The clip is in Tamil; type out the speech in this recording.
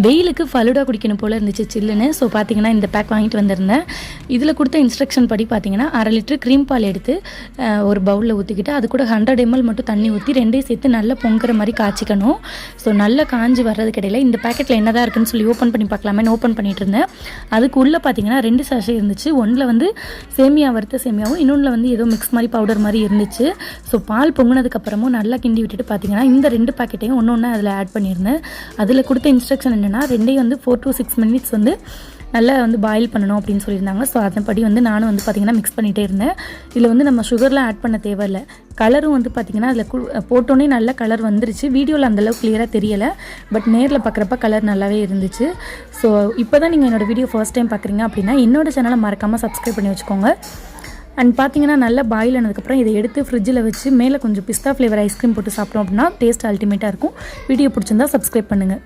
வெயிலுக்கு ஃபலூடா குடிக்கணும் போல் இருந்துச்சு சில்லுன்னு. ஸோ பார்த்தீங்கன்னா இந்த பேக் வாங்கிட்டு வந்திருந்தேன். இதில் கொடுத்த இன்ஸ்ட்ரக்ஷன் படி பார்த்தீங்கன்னா 1/2 லிட்டர் க்ரீம் பால் எடுத்து ஒரு பவுலில் ஊற்றிக்கிட்டு அது கூட 100 ml மட்டும் தண்ணி ஊற்றி ரெண்டையும் சேர்த்து நல்லா பொங்குற மாதிரி காய்ச்சிக்கணும். ஸோ நல்லா காஞ்சி வர்றது கிடையில இந்த பேக்கெட்டில் என்ன தான் இருக்குன்னு சொல்லி ஓப்பன் பண்ணி பார்க்கலாமே ஓப்பன் பண்ணிட்டு இருந்தேன். அதுக்கு உள்ளே பார்த்தீங்கன்னா 2 சாஷே இருந்துச்சு. ஒன்றில் வந்து சேமியா வறுத்த சேமியாவும் இன்னொன்றில் வந்து ஏதோ மிக்ஸ் மாதிரி பவுடர் மாதிரி இருந்துச்சு. ஸோ பால் பொங்குனதுக்கப்புறமும் நல்லா கிண்டி விட்டுட்டு பார்த்தீங்கன்னா இந்த 2 பேக்கெட்டையும் ஒன்று அதில் ஆட் பண்ணியிருந்தேன். அதில் கொடுத்த இன்ஸ்ட்ரக்ஷன் என்னென்னா ரெண்டையும் வந்து 4 to 6 minutes வந்து நல்லா வந்து பாயில் பண்ணணும் அப்படின்னு சொல்லியிருந்தாங்க. ஸோ அதன்படி வந்து நானும் வந்து பார்த்திங்கன்னா மிக்ஸ் பண்ணிகிட்டே இருந்தேன். இதில் வந்து நம்ம சுகர்லாம் ஆட் பண்ண தேவையில்லை. கலரும் வந்து பார்த்திங்கன்னா அதில் போட்டோன்னே நல்ல கலர் வந்துருச்சு. வீடியோவில் அந்தளவுக்கு கிளியராக தெரியலை, பட் நேரில் பார்க்குறப்ப கலர் நல்லாவே இருந்துச்சு. ஸோ இப்போ தான் நீங்கள் என்னோடய வீடியோ ஃபர்ஸ்ட் டைம் பார்க்குறீங்க அப்படின்னா என்னோட சேனலை மறக்காமல் சப்ஸ்கிரைப் பண்ணி வச்சுக்கோங்க. அண்ட் பார்த்தீங்கன்னா நல்லா பாயில் ஆனதுக்கப்புறம் இதை எடுத்து ஃப்ரிட்ஜில் வச்சு மேலே கொஞ்சம் பிஸ்தா ஃப்ளேவர் ஐஸ்கிரீம் போட்டு சாப்பிட்டோம் அப்படின்னா டேஸ்ட் அல்டிமேட்டாக இருக்கும். வீடியோ பிடிச்சிருந்தா சப்ஸ்கிரைப் பண்ணுங்கள்.